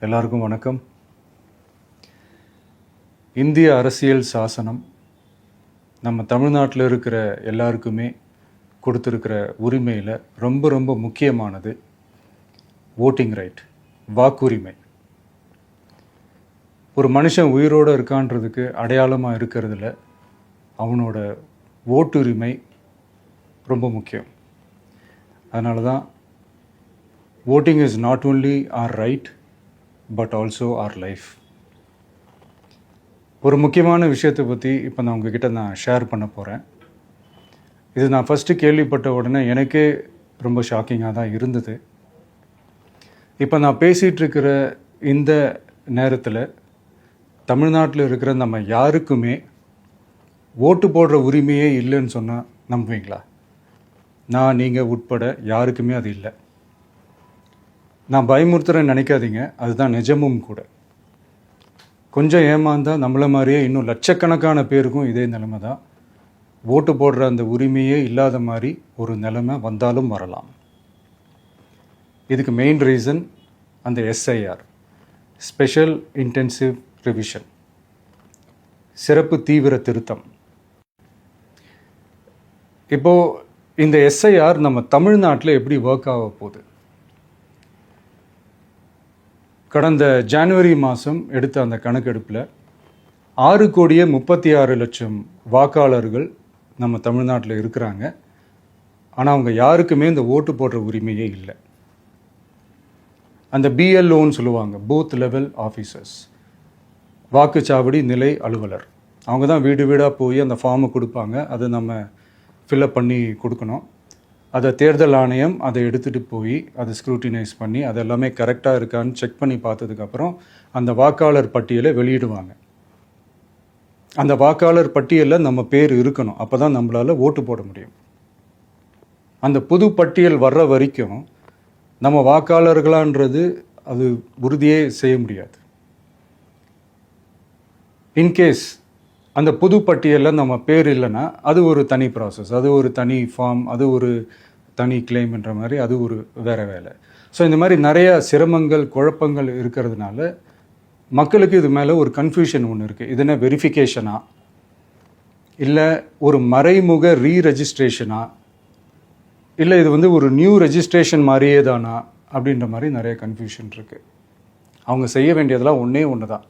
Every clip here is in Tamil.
எல்லாருக்கும் வணக்கம். இந்திய அரசியல் சாசனம் நம்ம தமிழ்நாட்டில் இருக்கிற எல்லாருக்குமே கொடுத்துருக்கிற உரிமையில் ரொம்ப ரொம்ப முக்கியமானது ஓட்டிங் ரைட், வாக்குரிமை. ஒரு மனுஷன் உயிரோடு இருக்கான்றதுக்கு அடையாளமாக இருக்கிறதுல அவனோட ஓட்டுரிமை ரொம்ப முக்கியம். அதனால தான் voting is not only our right but also our life. ஒரு முக்கியமான விஷயத்தை பற்றி இப்போ நான் உங்ககிட்ட ஷேர் பண்ண போகிறேன். இது நான் ஃபஸ்ட்டு கேள்விப்பட்ட உடனே எனக்கே ரொம்ப ஷாக்கிங்காக தான் இருந்தது. இப்போ நான் பேசிகிட்டு இருக்கிற இந்த நேரத்தில் தமிழ்நாட்டில் இருக்கிற நம்ம யாருக்குமே ஓட்டு போடுற உரிமையே இல்லைன்னு சொன்னால் நம்புவீங்களா? நான் நீங்கள் உட்பட யாருக்குமே அது இல்லை. நான் பயமுறுத்துறேன்னு நினைக்காதீங்க, அதுதான் நிஜமும் கூட. கொஞ்சம் ஏமாந்தால் நம்மளை மாதிரியே இன்னும் லட்சக்கணக்கான பேருக்கும் இதே நிலைமை தான். ஓட்டு போடுற அந்த உரிமையே இல்லாத மாதிரி ஒரு நிலைமை வந்தாலும் வரலாம். இதுக்கு மெயின் ரீசன் அந்த எஸ்ஐஆர், ஸ்பெஷல் இன்டென்சிவ் ரிவிஷன், சிறப்பு தீவிர திருத்தம். இப்போது இந்த எஸ்ஐஆர் நம்ம தமிழ்நாட்டில் எப்படி ஒர்க் ஆக போகுது? கடந்த ஜனவரி மாதம் எடுத்த அந்த கணக்கெடுப்பில் 6,36,00,000 வாக்காளர்கள் நம்ம தமிழ்நாட்டில் இருக்கிறாங்க. ஆனால் அவங்க யாருக்குமே இந்த ஓட்டு போடுற உரிமையே இல்லை. அந்த பிஎல்ஓன்னு சொல்லுவாங்க, பூத் லெவல் ஆஃபீஸர்ஸ், வாக்குச்சாவடி நிலை அலுவலர். அவங்க தான் வீடு வீடாக போய் அந்த ஃபார்மை கொடுப்பாங்க. அதை நம்ம ஃபில்அப் பண்ணி கொடுக்கணும். அதை தேர்தல் ஆணையம் அதை எடுத்துகிட்டு போய் அதை ஸ்க்ரூட்டினைஸ் பண்ணி அது எல்லாமே கரெக்டாக இருக்கான்னு செக் பண்ணி பார்த்ததுக்கப்புறம் அந்த வாக்காளர் பட்டியலை வெளியிடுவாங்க. அந்த வாக்காளர் பட்டியலில் நம்ம பேர் இருக்கணும், அப்போ தான் நம்மளால் ஓட்டு போட முடியும். அந்த புது பட்டியல் வர்ற வரைக்கும் நம்ம வாக்காளர்களான்றது அது உறுதியே செய்ய முடியாது. இன்கேஸ் அந்த புது பட்டியலில் நம்ம பேர் இல்லைன்னா அது ஒரு தனி ப்ராசஸ், அது ஒரு தனி ஃபார்ம், அது ஒரு தனி கிளைம்ன்ற மாதிரி அது ஒரு வேறு வேலை. ஸோ இந்த மாதிரி நிறைய சிரமங்கள் குழப்பங்கள் இருக்கிறதுனால மக்களுக்கு இது மேலே ஒரு கன்ஃபியூஷன் ஒன்று இருக்குது. இது என்ன வெரிஃபிகேஷனா இல்லை ஒரு மறைமுக ரீரெஜிஸ்ட்ரேஷனா இல்லை இது ஒரு நியூ ரெஜிஸ்ட்ரேஷன் மாதிரியே தானா அப்படின்ற மாதிரி நிறைய கன்ஃபியூஷன் இருக்குது. அவங்க செய்ய வேண்டியதெல்லாம் ஒன்றே ஒன்று தான்.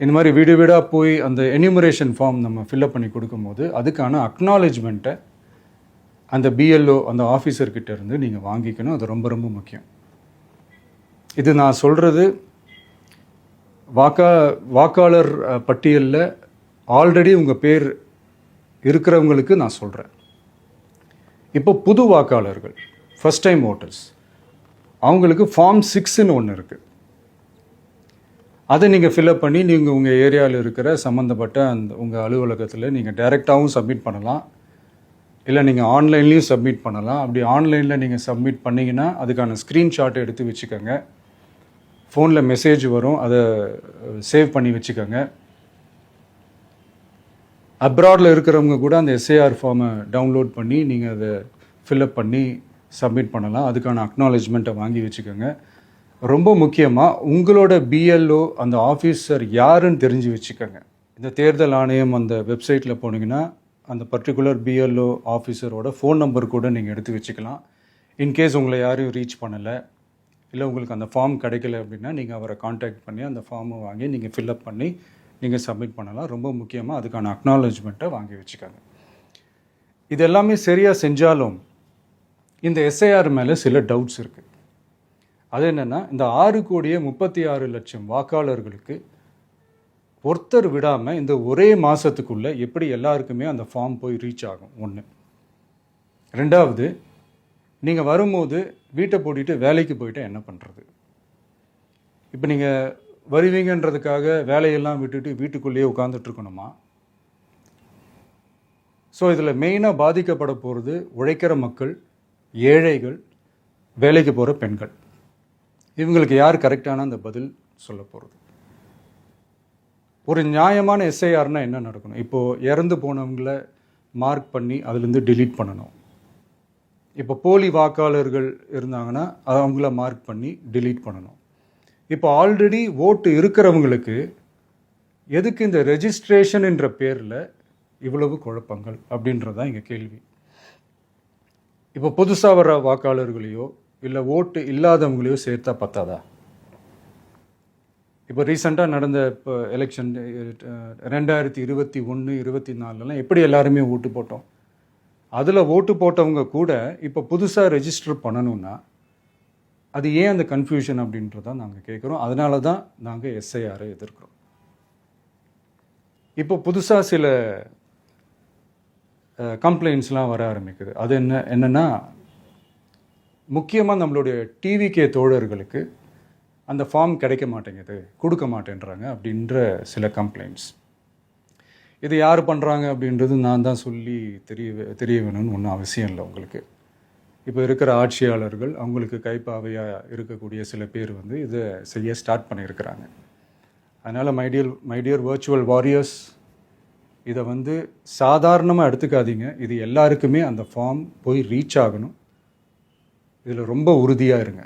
இந்த மாதிரி வீடு வீடாக போய் அந்த என்யூமரேஷன் ஃபார்ம் நம்ம ஃபில்அப் பண்ணி கொடுக்கும்போது அதுக்கான அக்னாலேஜ்மெண்ட்டை அந்த பிஎல்ஓ அந்த ஆஃபீஸர்கிட்ட இருந்து நீங்கள் வாங்கிக்கணும். அது ரொம்ப ரொம்ப முக்கியம். இது நான் சொல்கிறது வாக்காளர் பட்டியலில் ஆல்ரெடி உங்கள் பேர் இருக்கிறவங்களுக்கு நான் சொல்கிறேன். இப்போ புது வாக்காளர்கள், ஃபஸ்ட் டைம் ஓட்டர்ஸ், அவங்களுக்கு ஃபார்ம் 6ன்னு ஒன்று இருக்குது. அதை நீங்கள் ஃபில்அப் பண்ணி நீங்கள் உங்கள் ஏரியாவில் இருக்கிற சம்மந்தப்பட்ட அந்த உங்கள் அலுவலகத்தில் நீங்கள் டைரெக்டாகவும் சப்மிட் பண்ணலாம், இல்லை நீங்கள் ஆன்லைன்லேயும் சப்மிட் பண்ணலாம். அப்படி ஆன்லைனில் நீங்கள் சப்மிட் பண்ணிங்கன்னா அதுக்கான ஸ்க்ரீன்ஷாட்டை எடுத்து வச்சுக்கோங்க. ஃபோனில் மெசேஜ் வரும், அதை சேவ் பண்ணி வச்சுக்கோங்க. அப்ராடில் இருக்கிறவங்க கூட அந்த எஸ்ஐஆர் ஃபார்மை டவுன்லோட் பண்ணி நீங்கள் அதை ஃபில்அப் பண்ணி சப்மிட் பண்ணலாம். அதுக்கான அக்னாலேஜ்மெண்ட்டை வாங்கி வச்சுக்கோங்க. ரொம்ப முக்கியமாக உங்களோட பிஎல்ஓ அந்த ஆஃபீஸர் யாருன்னு தெரிஞ்சு வச்சுக்கோங்க. இந்த தேர்தல் ஆணையம் அந்த வெப்சைட்டில் போனீங்கன்னா அந்த பர்டிகுலர் பிஎல்ஓ ஆஃபீஸரோட ஃபோன் நம்பர் கூட நீங்கள் எடுத்து வச்சுக்கலாம். இன்கேஸ் உங்களை யாரையும் ரீச் பண்ணலை இல்லை உங்களுக்கு அந்த ஃபார்ம் கிடைக்கல அப்படின்னா நீங்கள் அவரை காண்டாக்ட் பண்ணி அந்த ஃபார்மை வாங்கி நீங்கள் ஃபில்அப் பண்ணி நீங்கள் சப்மிட் பண்ணலாம். ரொம்ப முக்கியமாக அதுக்கான அக்னாலேஜ்மெண்ட்டை வாங்கி வச்சுக்கோங்க. இது எல்லாமே சரியாக செஞ்சாலும் இந்த எஸ்ஐஆர் மேலே சில டவுட்ஸ் இருக்குது. அது என்னென்னா, இந்த 6,36,00,000 வாக்காளர்களுக்கு ஒருத்தர் விடாமல் இந்த ஒரே மாதத்துக்குள்ளே எப்படி எல்லாருக்குமே அந்த ஃபார்ம் போய் ரீச் ஆகும்? ஒன்று. ரெண்டாவது, நீங்கள் வரும்போது வீட்டை பூட்டிட்டு வேலைக்கு போயிட்டு என்ன பண்ணுறது? இப்போ நீங்கள் வருவீங்கன்றதுக்காக வேலையெல்லாம் விட்டுட்டு வீட்டுக்குள்ளேயே உட்காந்துட்ருக்கணுமா? ஸோ இதில் மெயினாக பாதிக்கப்பட போகிறது உழைக்கிற மக்கள், ஏழைகள், வேலைக்கு போகிற பெண்கள். இவங்களுக்கு யார் கரெக்டான அந்த பதில் சொல்ல போகிறது? ஒரு நியாயமான எஸ்ஐஆர்னால் என்ன நடக்கணும்? இப்போது இறந்து போனவங்கள மார்க் பண்ணி அதுலேருந்து டிலீட் பண்ணணும். இப்போ போலி வாக்காளர்கள் இருந்தாங்கன்னா அவங்கள மார்க் பண்ணி டிலீட் பண்ணணும். இப்போ ஆல்ரெடி ஓட்டு இருக்கிறவங்களுக்கு எதுக்கு இந்த ரெஜிஸ்ட்ரேஷன் என்ற பேரில் இவ்வளவு குழப்பங்கள் அப்படின்றது தான் இங்கே கேள்வி. இப்போ புதுசாக வர வாக்காளர்களையோ இல்லை ஓட்டு இல்லாதவங்களையோ சேர்த்தா பத்தாதா? இப்போ ரீசெண்டாக நடந்த இப்போ எலெக்ஷன் 2021, 24 எப்படி எல்லாருமே ஓட்டு போட்டோம்? அதில் ஓட்டு போட்டவங்க கூட இப்போ புதுசாக ரெஜிஸ்டர் பண்ணணும்னா அது ஏன் அந்த கன்ஃபியூஷன் அப்படின்றதான் நாங்கள் கேட்குறோம். அதனால தான் நாங்கள் எஸ்ஐஆரை எதிர்க்கிறோம். இப்போ புதுசாக சில கம்ப்ளைண்ட்ஸ்லாம் வர ஆரம்பிக்குது. அது என்னென்னா முக்கியமாக நம்மளுடைய டிவிகே தோழர்களுக்கு அந்த ஃபார்ம் கிடைக்க மாட்டேங்குது, கொடுக்க மாட்டேன்றாங்க அப்படின்ற சில கம்ப்ளைண்ட்ஸ். இது யார் பண்ணுறாங்க அப்படின்றது நான் தான் சொல்லி தெரிய வேணும்னு ஒன்றும் அவசியம் இல்லை உங்களுக்கு. இப்போ இருக்கிற ஆட்சியாளர்கள் அவங்களுக்கு கைப்பாவையாக இருக்கக்கூடிய சில பேர் இதை செய்ய ஸ்டார்ட் பண்ணியிருக்கிறாங்க. அதனால் மைடியர் வர்ச்சுவல் வாரியர்ஸ், இதை சாதாரணமாக எடுத்துக்காதீங்க. இது எல்லாருக்குமே அந்த ஃபார்ம் போய் ரீச் ஆகணும். இதில் ரொம்ப உறுதியாக இருங்க.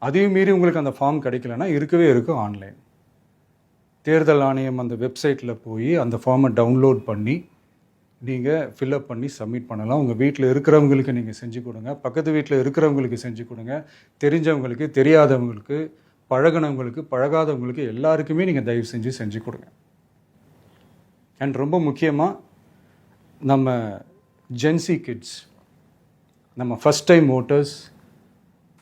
அதையும் மீறி உங்களுக்கு அந்த ஃபார்ம் கிடைக்கலன்னா இருக்கவே இருக்கும் ஆன்லைன். தேர்தல் ஆணையம் அந்த வெப்சைட்டில் போய் அந்த ஃபார்மை டவுன்லோட் பண்ணி நீங்கள் ஃபில்அப் பண்ணி சப்மிட் பண்ணலாம். உங்கள் வீட்டில் இருக்கிறவங்களுக்கு நீங்கள் செஞ்சு கொடுங்க, பக்கத்து வீட்டில் இருக்கிறவங்களுக்கு செஞ்சு கொடுங்க, தெரிஞ்சவங்களுக்கு, தெரியாதவங்களுக்கு, பழகினவங்களுக்கு, பழகாதவங்களுக்கு எல்லாருக்குமே நீங்கள் தயவு செஞ்சு கொடுங்க. அண்ட் ரொம்ப முக்கியமாக நம்ம ஜென்சி கிட்ஸ், நம்ம ஃபஸ்ட் டைம் ஓட்டர்ஸ்,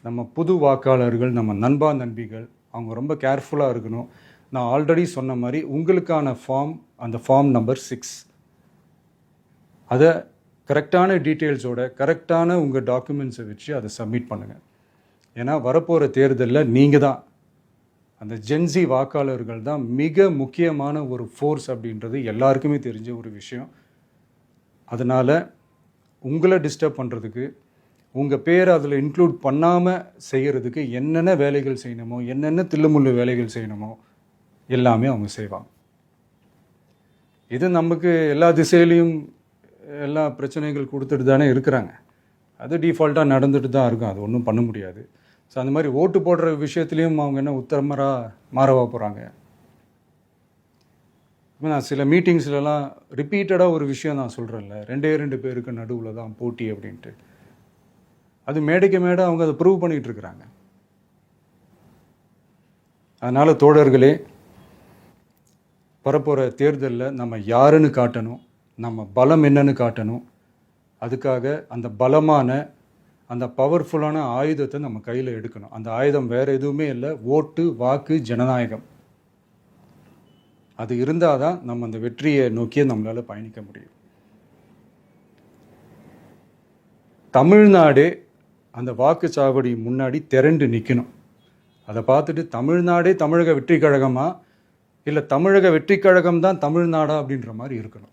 நம்ம புது வாக்காளர்கள், நம்ம நண்பா நண்பிகள், அவங்க ரொம்ப கேர்ஃபுல்லாக இருக்கணும். நான் ஆல்ரெடி சொன்ன மாதிரி உங்களுக்கான ஃபார்ம், அந்த ஃபார்ம் நம்பர் 6, அதை கரெக்டான டீட்டெயில்ஸோட கரெக்டான உங்கள் டாக்குமெண்ட்ஸை வச்சு அதை சப்மிட் பண்ணுங்கள். ஏன்னா வரப்போகிற தேர்தலில் நீங்கள் தான், அந்த ஜென்சி வாக்காளர்கள் தான் மிக முக்கியமான ஒரு ஃபோர்ஸ் அப்படின்றது எல்லாருக்குமே தெரிஞ்ச ஒரு விஷயம். அதனால் உங்களை டிஸ்டர்ப் பண்ணுறதுக்கு, உங்கள் பேரை அதில் இன்க்ளூட் பண்ணாமல் செய்கிறதுக்கு என்னென்ன வேலைகள் செய்யணுமோ, என்னென்ன தில்லுமுள்ளு வேலைகள் செய்யணுமோ எல்லாமே அவங்க செய்வாங்க. இது நமக்கு எல்லா திசையிலையும் எல்லா பிரச்சனைகள் கொடுத்துட்டு தானே இருக்கிறாங்க. அது டிஃபால்ட்டாக நடந்துட்டு தான் இருக்கும். அது ஒன்றும் பண்ண முடியாது. ஸோ அந்த மாதிரி ஓட்டு போடுற விஷயத்துலேயும் அவங்க என்ன உத்தரமராக மாறவா போகிறாங்க? இப்போ நான் சில மீட்டிங்ஸ்லலாம் ரிப்பீட்டடாக ஒரு விஷயம் நான் சொல்கிறேன்ல, 2 பேருக்கு நடுவில் தான் போட்டி அப்படின்ட்டு. அது மேடைக்கு மேடை அவங்க அதை ப்ரூவ் பண்ணிகிட்டு இருக்கிறாங்க. அதனால் தோழர்களே, வரப்போகிற தேர்தலில் நம்ம யாருன்னு காட்டணும், நம்ம பலம் என்னன்னு காட்டணும். அதுக்காக அந்த பலமான, அந்த பவர்ஃபுல்லான ஆயுதத்தை நம்ம கையில் எடுக்கணும். அந்த ஆயுதம் வேறு எதுவுமே இல்லை, ஓட்டு, வாக்கு, ஜனநாயகம். அது இருந்தால் தான் நம்ம அந்த வெற்றியை நோக்கியே நம்மளால் பயணிக்க முடியும். தமிழ்நாடே அந்த வாக்குச்சாவடி முன்னாடி திரண்டு நிற்கணும். அதை பார்த்துட்டு தமிழ்நாடே தமிழக வெற்றி கழகமா, இல்லை தமிழக வெற்றி கழகம் தான் தமிழ்நாடா அப்படின்ற மாதிரி இருக்கணும்.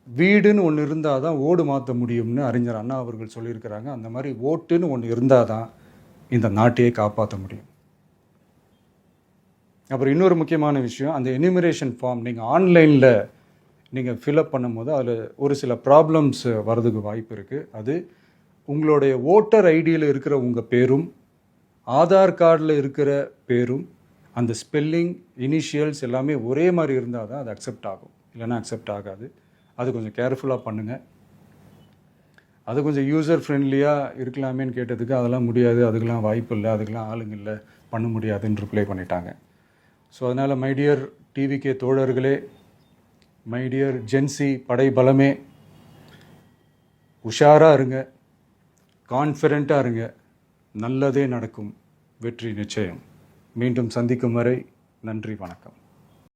வீடுன்னு ஒன்று இருந்தால் தான் ஓடு மாற்ற முடியும்னு அறிஞர் அண்ணா அவர்கள் சொல்லியிருக்கிறாங்க. அந்த மாதிரி ஓட்டுன்னு ஒன்று இருந்தால் தான் இந்த நாட்டையே காப்பாற்ற முடியும். அப்புறம் இன்னொரு முக்கியமான விஷயம், அந்த எனிமரேஷன் ஃபார்ம் நீங்கள் ஆன்லைனில் நீங்கள் ஃபில்அப் பண்ணும்போது அதில் ஒரு சில ப்ராப்ளம்ஸ் வர்றதுக்கு வாய்ப்பு இருக்குது. அது உங்களுடைய ஓட்டர் ஐடியில் இருக்கிற உங்கள் பேரும், ஆதார் கார்டில் இருக்கிற பேரும், அந்த ஸ்பெல்லிங், இனிஷியல்ஸ் எல்லாமே ஒரே மாதிரி இருந்தால் தான் அது அக்செப்ட் ஆகும், இல்லைன்னா அக்செப்ட் ஆகாது. அது கொஞ்சம் கேர்ஃபுல்லாக பண்ணுங்கள். அது கொஞ்சம் யூசர் ஃப்ரெண்ட்லியாக இருக்கலாமேன்னு கேட்டதுக்கு அதெல்லாம் முடியாது, அதுக்கெல்லாம் வாய்ப்பு இல்லை, அதுக்கெல்லாம் ஆளுங்க இல்லை, பண்ண முடியாதுன்னு ரிப்ளை பண்ணிட்டாங்க. ஸோ அதனால் மைடியர் டிவிகே தோழர்களே, மைடியர் ஜென்சி படை பலமே, உஷாராக இருங்க, கான்ஃபிடெண்ட்டாக இருங்க. நல்லதே நடக்கும். வெற்றி நிச்சயம். மீண்டும் சந்திக்கும் வரை நன்றி, வணக்கம்.